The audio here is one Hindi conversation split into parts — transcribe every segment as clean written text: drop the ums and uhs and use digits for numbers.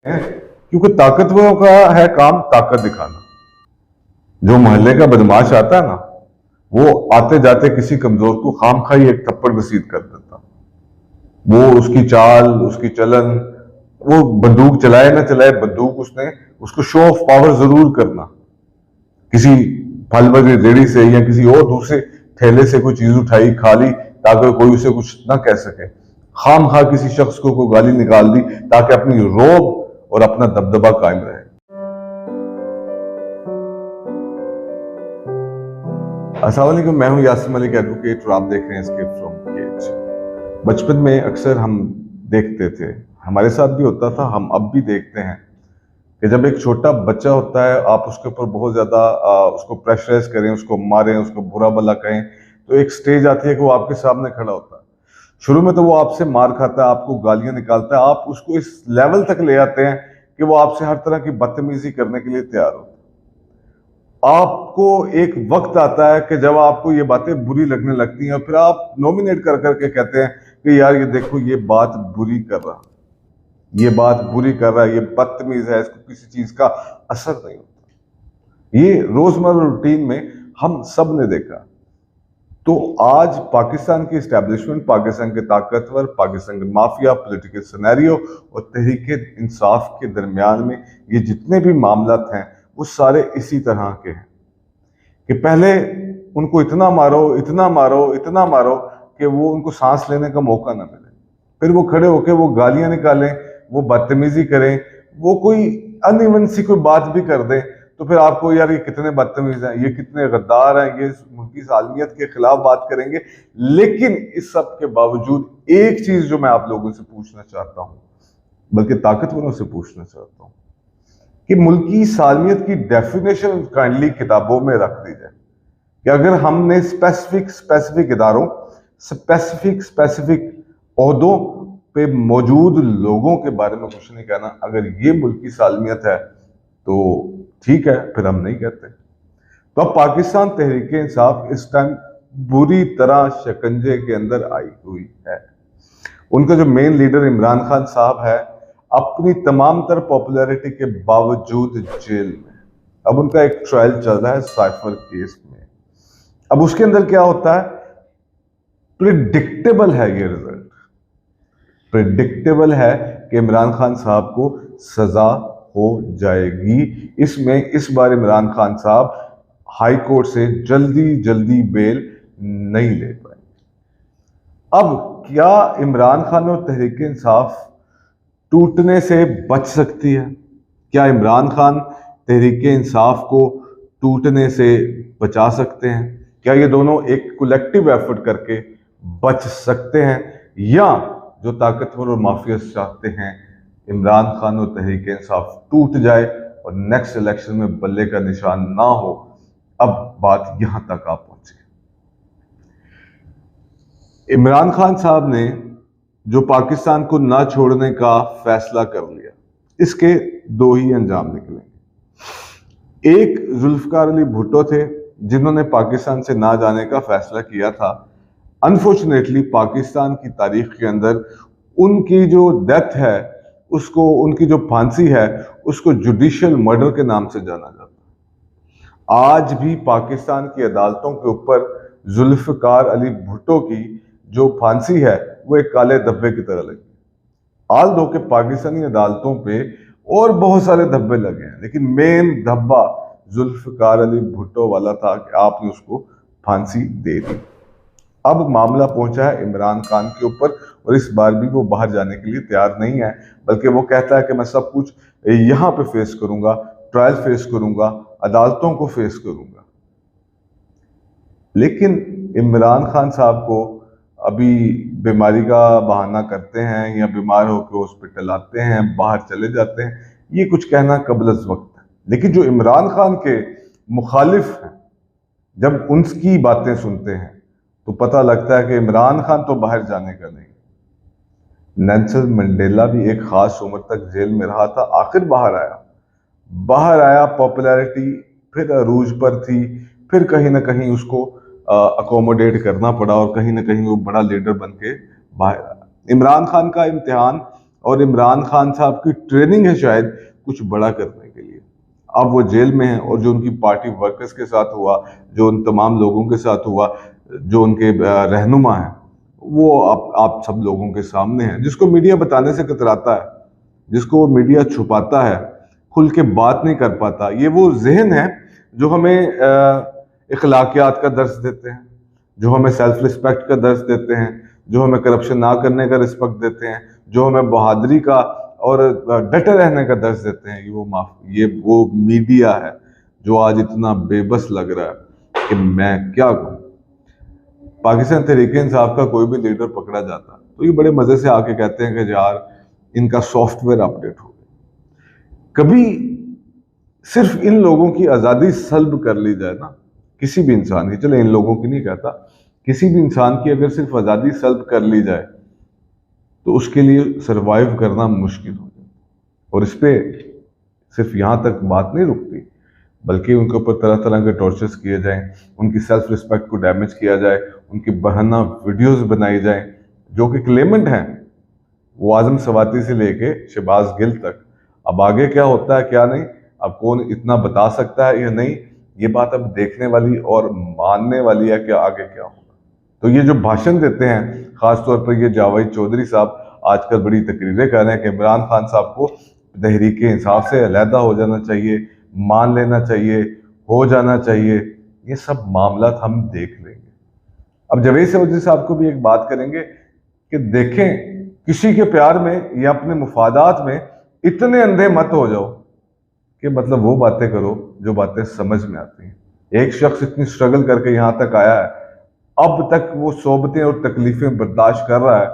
हैं, क्योंकि ताकतवरों का है काम ताकत दिखाना। जो मोहल्ले का बदमाश आता है ना, वो आते जाते किसी कमजोर को खाम खाई एक थप्पड़ घसीट कर देता। वो उसकी चाल, उसकी चलन, वो बंदूक चलाए ना चलाए, बंदूक उसने उसको शो ऑफ पावर जरूर करना। किसी फल की रेड़ी से या किसी और दूसरे ठेले से कोई चीज उठाई खा ली ताकि कोई उसे कुछ ना कह सके। खाम खा किसी शख्स को कोई गाली निकाल दी ताकि अपनी रोब और अपना दबदबा कायम रहे। अस्सलाम वालेकुम, मैं हूं यासिर मलिक एडवोकेट और आप देख रहे हैं एस्केप फ्रॉम केज। बचपन में अक्सर हम देखते थे, हमारे साथ भी होता था, हम अब भी देखते हैं कि जब एक छोटा बच्चा होता है आप उसके ऊपर बहुत ज्यादा उसको प्रेशराइज करें, उसको मारें, उसको बुरा भला कहें, तो एक स्टेज आती है कि वो आपके सामने खड़ा होता है। शुरू में तो वो आपसे मार खाता है, आपको गालियां निकालता है, आप उसको इस लेवल तक ले आते हैं कि वो आपसे हर तरह की बदतमीजी करने के लिए तैयार होता है। आपको एक वक्त आता है कि जब आपको ये बातें बुरी लगने लगती हैं और फिर आप नॉमिनेट कर करके कहते हैं कि यार ये देखो, ये बात बुरी कर रहा, ये बात बुरी कर रहा है, ये बदतमीज है, इसको किसी चीज का असर नहीं होता। ये रोजमर्रा रूटीन में हम सब ने देखा। तो आज पाकिस्तान की एस्टेब्लिशमेंट, पाकिस्तान के ताकतवर, पाकिस्तान के माफिया, पॉलिटिकल सिनेरियो और तहरीक इंसाफ के दरमियान में ये जितने भी मामलात हैं वो सारे इसी तरह के हैं कि पहले उनको इतना मारो, इतना मारो, इतना मारो कि वो उनको सांस लेने का मौका ना मिले। फिर वो खड़े होकर वो गालियां निकालें, वो बदतमीजी करें, वो कोई अनइवन सी कोई बात भी कर दें तो फिर आपको यार ये कितने बदतमीज हैं, ये कितने गद्दार हैं, ये मुल्की सालमियत के खिलाफ बात करेंगे। लेकिन इस सब के बावजूद एक चीज जो मैं आप लोगों से पूछना चाहता हूं, बल्कि ताकतवरों से पूछना चाहता हूं, कि मुल्की सालमियत की डेफिनेशन काइंडली किताबों में रख दी जाए कि अगर हमने स्पेसिफिक इदारों, स्पेसिफिक ओहदों पे मौजूद लोगों के बारे में कुछ नहीं कहना, अगर ये मुल्की सालमियत है तो ठीक है, फिर हम नहीं कहते। तो अब पाकिस्तान तहरीक इंसाफ इस टाइम बुरी तरह शिकंजे के अंदर आई हुई है। उनका जो मेन लीडर इमरान खान साहब है, अपनी तमाम तर पॉपुलैरिटी के बावजूद जेल में। अब उनका एक ट्रायल चल रहा है साइफर केस में। अब उसके अंदर क्या होता है, प्रिडिक्टेबल है ये रिजल्ट, प्रिडिक्टेबल है कि इमरान खान साहब को सजा हो जाएगी। इसमें इस बार इमरान खान साहब हाई कोर्ट से जल्दी बेल नहीं ले पाए। अब क्या इमरान खान और तहरीक इंसाफ टूटने से बच सकती है? क्या इमरान खान तहरीक इंसाफ को टूटने से बचा सकते हैं? क्या ये दोनों एक कलेक्टिव एफर्ट करके बच सकते हैं? या जो ताकतवर और माफिया चाहते हैं इमरान खान और तहरीक इंसाफ टूट जाए और नेक्स्ट इलेक्शन में बल्ले का निशान ना हो? अब बात यहां तक आ पहुंची। इमरान खान साहब ने जो पाकिस्तान को ना छोड़ने का फैसला कर लिया, इसके दो ही अंजाम निकलेंगे। एक जुल्फकार अली भुट्टो थे जिन्होंने पाकिस्तान से ना जाने का फैसला किया था। अनफॉर्चुनेटली पाकिस्तान की तारीख के अंदर उनकी जो डेथ है, उसको, उनकी जो फांसी है, उसको जुडिशियल मर्डर के नाम से जाना जाता है। आज भी पाकिस्तान की अदालतों के ऊपर जुल्फकार अली भुट्टो की जो फांसी है वो एक काले धब्बे की तरह लगी। आल दो के पाकिस्तानी अदालतों पे और बहुत सारे धब्बे लगे हैं, लेकिन मेन धब्बा जुल्फकार अली भुट्टो वाला था कि आपने उसको फांसी दे दी। अब मामला पहुंचा है इमरान खान के ऊपर और इस बार भी वो बाहर जाने के लिए तैयार नहीं है, बल्कि वो कहता है कि मैं सब कुछ यहां पे फेस करूंगा, ट्रायल फेस करूंगा, अदालतों को फेस करूंगा। लेकिन इमरान खान साहब को अभी बीमारी का बहाना करते हैं या बीमार होकर हॉस्पिटल आते हैं, बाहर चले जाते हैं, ये कुछ कहना कबल वक्त है। लेकिन जो इमरान खान के मुखालिफ हैं, जब उनकी बातें सुनते हैं तो पता लगता है कि इमरान खान तो बाहर जाने का नहीं। नेल्सन मंडेला भी एक खास उम्र तक जेल में रहा था, आखिर बाहर आया, पॉपुलैरिटी फिर अरूज पर थी, फिर कहीं ना कहीं उसको अकोमोडेट करना पड़ा और कहीं ना कहीं वो बड़ा लीडर बन के बाहर आया। इमरान खान का इम्तिहान और इमरान खान साहब की ट्रेनिंग है शायद कुछ बड़ा करने के लिए। अब वो जेल में हैं और जो उनकी पार्टी वर्कर्स के साथ हुआ, जो उन तमाम लोगों के साथ हुआ, जो उनके रहनुमा हैं, वो आप सब लोगों के सामने है। जिसको मीडिया बताने से कतराता है, जिसको मीडिया छुपाता है, खुल के बात नहीं कर पाता, ये वो जहन है जो हमें इखलाकियात का दर्स देते हैं, जो हमें सेल्फ रिस्पेक्ट का दर्स देते हैं, जो हमें करप्शन ना करने का रिस्पेक्ट देते हैं, जो हमें बहादुरी का और डटे रहने का दर्स देते हैं। ये वो मीडिया है जो आज इतना बेबस लग रहा है कि मैं क्या कहूँ। पाकिस्तान तहरीक इंसाफ का कोई भी लीडर पकड़ा जाता तो ये बड़े मजे से आके कहते हैं कि यार इनका सॉफ्टवेयर अपडेट हो गया। कभी सिर्फ इन लोगों की आज़ादी सल्ब कर ली जाए ना, किसी भी इंसान की, चले इन लोगों की नहीं कहता, किसी भी इंसान की अगर सिर्फ आज़ादी सल्ब कर ली जाए तो उसके लिए सरवाइव करना मुश्किल हो जाए। और इस पे सिर्फ यहाँ तक बात नहीं रुकती, बल्कि उनके ऊपर तरह तरह के टॉर्चर्स किए जाएं, उनकी सेल्फ रिस्पेक्ट को डैमेज किया जाए, उनकी बहाना वीडियोस बनाई जाएं। जो कि क्लेमेंट हैं वो आजम सवाती से लेके शहबाज गिल तक। अब आगे क्या होता है क्या नहीं, अब कौन इतना बता सकता है या नहीं, ये बात अब देखने वाली और मानने वाली है कि आगे क्या होगा। तो ये जो भाषण देते हैं, खासतौर पर ये जावेद चौधरी साहब आजकल बड़ी तकरीरें कर रहे हैं कि इमरान खान साहब को तहरीक इंसाफ से अलहदा हो जाना चाहिए, मान लेना चाहिए, हो जाना चाहिए। ये सब मामला हम देख लेंगे। अब जावेद चौधरी साहब को भी एक बात करेंगे कि देखें, किसी के प्यार में या अपने मुफादात में इतने अंधे मत हो जाओ कि मतलब वो बातें करो जो बातें समझ में आती हैं। एक शख्स इतनी स्ट्रगल करके यहां तक आया है, अब तक वो सोबतें और तकलीफें बर्दाश्त कर रहा है,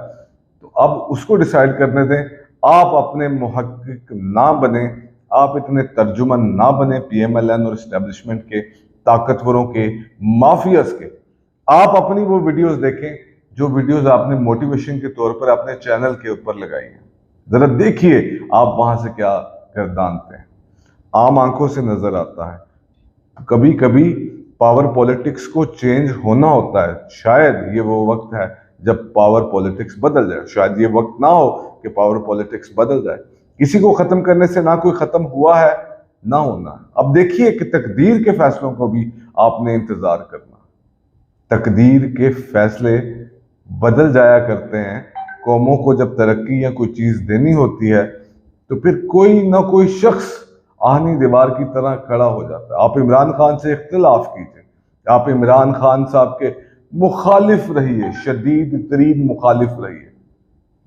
तो अब उसको डिसाइड करने दें। आप अपने मुहक्किक ना बने, आप इतने तर्जुमान ना बने PMLN और इस्टेब्लिशमेंट के, ताकतवरों के, माफियाज के। आप अपनी वो वीडियोस देखें जो वीडियोस आपने मोटिवेशन के तौर पर अपने चैनल के ऊपर लगाई हैं, जरा देखिए आप वहां से क्या गर्दानते हैं। आम आंखों से नजर आता है। कभी कभी पावर पॉलिटिक्स को चेंज होना होता है। शायद ये वो वक्त है जब पावर पॉलिटिक्स बदल जाए, शायद ये वक्त ना हो कि पावर पॉलिटिक्स बदल जाए। किसी को खत्म करने से ना कोई खत्म हुआ है ना होना। अब देखिए कि तकदीर के फैसलों को भी आपने इंतजार करना। तकदीर के फैसले बदल जाया करते हैं। कौमों को जब तरक्की या कोई चीज देनी होती है तो फिर कोई ना कोई शख्स आहनी दीवार की तरह खड़ा हो जाता है। आप इमरान खान से इख्तिलाफ कीजिए, आप इमरान खान साहब के मुखालिफ रहिए, शदीद तरीन मुखालिफ रहिए,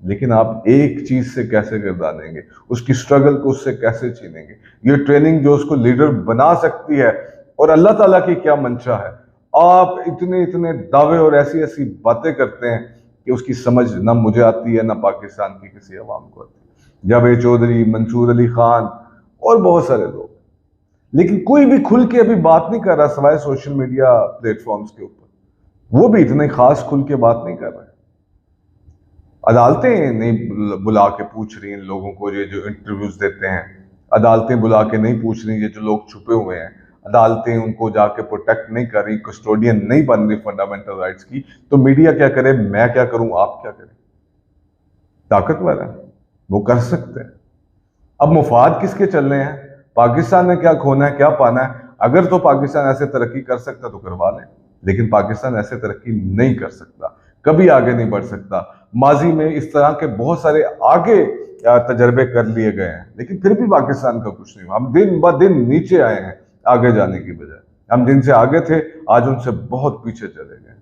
लेकिन आप एक चीज से कैसे गर्दानेंगे, उसकी स्ट्रगल को उससे कैसे छीनेंगे। ये ट्रेनिंग जो उसको लीडर बना सकती है, और अल्लाह ताला की क्या मंशा है। आप इतने इतने दावे और ऐसी ऐसी बातें करते हैं कि उसकी समझ ना मुझे आती है ना पाकिस्तान की किसी अवाम को आती है। जावेद चौधरी, मंसूर अली खान और बहुत सारे लोग, लेकिन कोई भी खुल के अभी बात नहीं कर रहा सवाए सोशल मीडिया प्लेटफॉर्म्स के ऊपर। वो भी इतने खास खुल के बात नहीं कर रहे। अदालतें नहीं बुला के पूछ रही हैं लोगों को, ये जो इंटरव्यूज देते हैं, अदालतें बुला के नहीं पूछ रही, ये जो लोग छुपे हुए हैं, अदालतें उनको जाके प्रोटेक्ट नहीं कर रही, कस्टोडियन नहीं बन रही फंडामेंटल राइट्स की। तो मीडिया क्या करे, मैं क्या करूं, आप क्या करें? ताकतवर है, वो कर सकते हैं। अब मुफाद किसके चल रहे हैं? पाकिस्तान ने क्या खोना है, क्या पाना है? अगर तो पाकिस्तान ऐसे तरक्की कर सकता तो करवा लें, लेकिन पाकिस्तान ऐसे तरक्की नहीं कर सकता, कभी आगे नहीं बढ़ सकता। माजी में इस तरह के बहुत सारे आगे तजर्बे कर लिए गए हैं, लेकिन फिर भी पाकिस्तान का कुछ नहीं हुआ। हम दिन ब दिन नीचे आए हैं आगे जाने की बजाय। हम जिनसे आगे थे आज उनसे बहुत पीछे चले गए,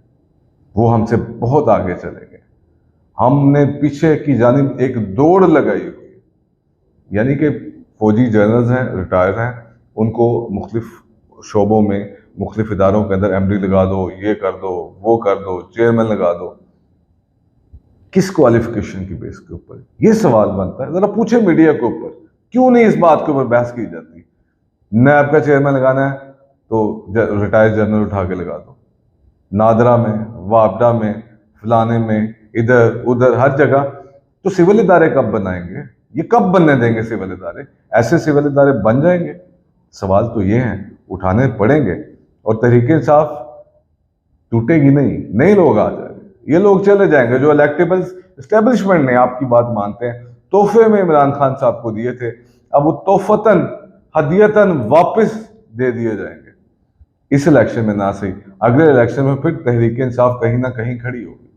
वो हमसे बहुत आगे चले गए। हमने पीछे की जानिब एक दौड़ लगाई हुई, यानी कि फौजी जनरल्स हैं, रिटायर हैं, उनको मुख्तलिफ शोबों में, मुख्तलिफ इदारों के अंदर MD लगा दो, ये कर दो, वो कर दो, चेयरमैन लगा दो। किस क्वालिफिकेशन की बेस के ऊपर? ये सवाल बनता है। जरा पूछे मीडिया के ऊपर, क्यों नहीं इस बात के ऊपर बहस की जाती? नैब का चेयरमैन लगाना है तो रिटायर्ड जनरल उठा के लगा दो। नादरा में, वापडा में, फलाने में, इधर उधर हर जगह। तो सिविल इदारे कब बनाएंगे? ये कब बनने देंगे सिविल इदारे? ऐसे सिविल इदारे बन जाएंगे? सवाल तो ये हैं, उठाने पड़ेंगे। और तहरीक इंसाफ टूटेगी नहीं, नए लोग आ जाएंगे, ये लोग चले जाएंगे जो इलेक्टेबल। एस्टेब्लिशमेंट ने आपकी बात मानते हैं तोहफे में इमरान खान साहब को दिए थे, अब वो तोहफतन हदियतन वापस दे दिए जाएंगे। इस इलेक्शन में ना सही, अगले इलेक्शन में फिर तहरीक इंसाफ कहीं ना कहीं खड़ी होगी,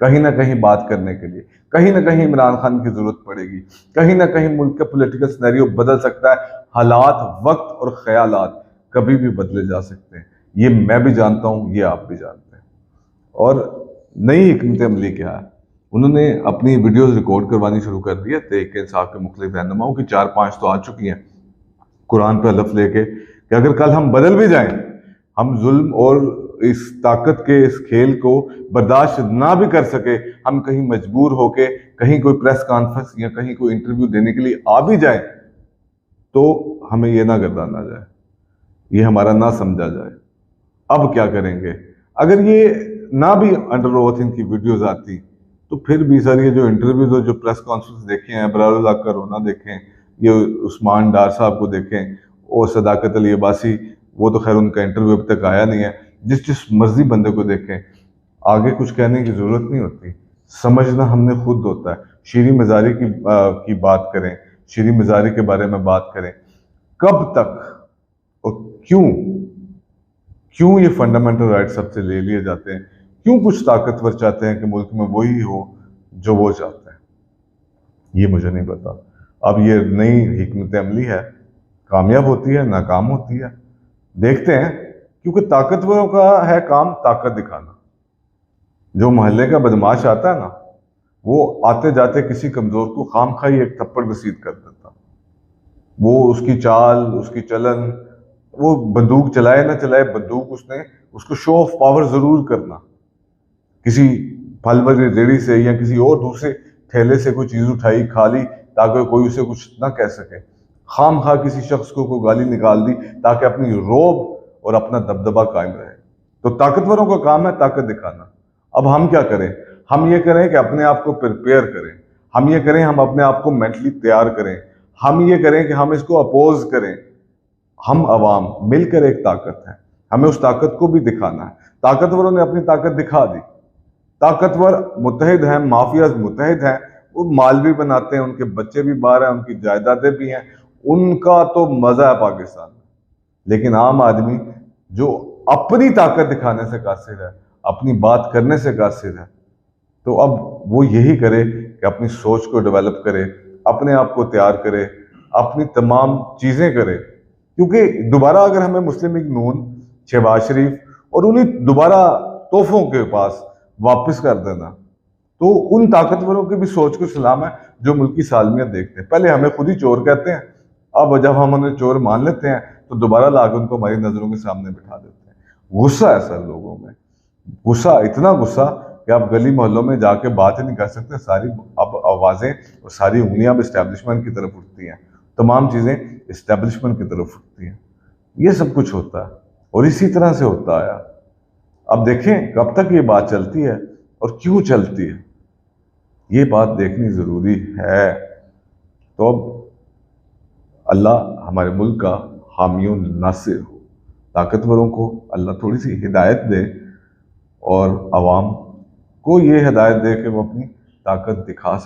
कहीं ना कहीं बात करने के लिए, कहीं ना कहीं इमरान खान की जरूरत पड़ेगी, कहीं ना कहीं मुल्क का पॉलिटिकल सिनेरियो बदल सकता है। हालात, वक्त और ख्यालात कभी भी बदले जा सकते हैं, ये मैं भी जानता हूं, ये आप भी जानते हैं। और नई हिकमत अमली क्या है, उन्होंने अपनी वीडियोस रिकॉर्ड करवानी शुरू कर दी है तहरीक इंसाफ के मुख्तलिफ रहनुमाओं की, 4-5 तो आ चुकी हैं कुरान पर हलफ लेके कि अगर कल हम बदल भी जाएं, हम जुल्म और इस ताकत के इस खेल को बर्दाश्त ना भी कर सके, हम कहीं मजबूर होके कहीं कोई प्रेस कॉन्फ्रेंस या कहीं कोई इंटरव्यू देने के लिए आ भी जाए, तो हमें ये ना गर्दाना जाए, ये हमारा ना समझा जाए। अब क्या करेंगे? अगर ये ना भी अंडर ओथ इनकी वीडियोस आती, तो फिर भी सर ये जो इंटरव्यूज और जो प्रेस कॉन्फ्रेंस देखे हैं, अबरारुल्लाह का रोना देखें, ये उस्मान डार साहब को देखें, और सदाकत अली अब्बासी, वो तो खैर उनका इंटरव्यू अभी तक आया नहीं है, जिस मर्जी बंदे को देखें, आगे कुछ कहने की जरूरत नहीं होती, समझना हमने खुद होता है। शीरी मजारी की बात करें, शीरी मजारी के बारे में बात करें, कब तक और क्यों क्यों ये फंडामेंटल राइट सबसे ले लिए जाते हैं? क्यों कुछ ताकतवर चाहते हैं कि मुल्क में वही हो जो वो चाहते हैं? ये मुझे नहीं पता। अब ये नई हिकमत अमली है, कामयाब होती है, नाकाम होती है, देखते हैं। क्योंकि ताकतवरों का है काम ताकत दिखाना। जो मोहल्ले का बदमाश आता है ना, वो आते जाते किसी कमजोर को खामखाई एक थप्पड़ रसीद कर देता। वो उसकी चाल, उसकी चलन, वो बंदूक चलाए ना चलाए, बंदूक उसने उसको शो ऑफ पावर जरूर करना। किसी फल वाली रेड़ी से या किसी और दूसरे ठेले से कोई चीज उठाई, खा ली, ताकि कोई उसे कुछ ना कह सके। खाम खा किसी शख्स को कोई गाली निकाल दी ताकि अपनी रोब और अपना दबदबा कायम रहे। तो ताकतवरों का काम है ताकत दिखाना। अब हम क्या करें? हम ये करें कि अपने आप को प्रिपेयर करें, हम ये करें हम अपने आप को मेंटली तैयार करें, हम ये करें कि हम इसको अपोज करें। हम अवाम मिलकर एक ताकत है, हमें उस ताकत को भी दिखाना है। ताकतवरों ने अपनी ताकत दिखा दी, ताकतवर मुत्तहिद हैं, माफियाज मुत्तहिद हैं, वो माल भी बनाते हैं, उनके बच्चे भी बाहर हैं, उनकी जायदादें भी हैं, उनका तो मजा है पाकिस्तान में। लेकिन आम आदमी जो अपनी ताकत दिखाने से कासिर है, अपनी बात करने से कासिर है, तो अब वो यही करे कि अपनी सोच को डेवलप करे, अपने आप को तैयार करे, अपनी तमाम चीजें करे। क्योंकि दोबारा अगर हमें मुस्लिम लीग नून, शहबाज शरीफ और उन्हीं दोबारा तोहफों के पास वापस कर देना, तो उन ताकतवरों की भी सोच को सलाम है जो मुल्क की सालमियत देखते हैं। पहले हमें खुद ही चोर कहते हैं, अब जब हम उन्हें चोर मान लेते हैं तो दोबारा लाकर उनको हमारी नजरों के सामने बिठा देते हैं। गुस्सा है सर लोगों में, गुस्सा, इतना गुस्सा कि आप गली मोहल्लों में जाके बात ही नहीं कर सकते। सारी अब आवाजें और सारी उंगलियां अब इस्टेब्लिशमेंट की तरफ उठती हैं, तमाम चीजें इस्टेब्लिशमेंट की तरफ उठती हैं। ये सब कुछ होता है और इसी तरह से होता आया। अब देखें कब तक ये बात चलती है और क्यों चलती है, ये बात देखनी जरूरी है। तो अब अल्लाह हमारे मुल्क का हामियों नासिर हो, ताकतवरों को अल्लाह थोड़ी सी हिदायत दे और आवाम को ये हिदायत दे कि वो अपनी ताकत दिखा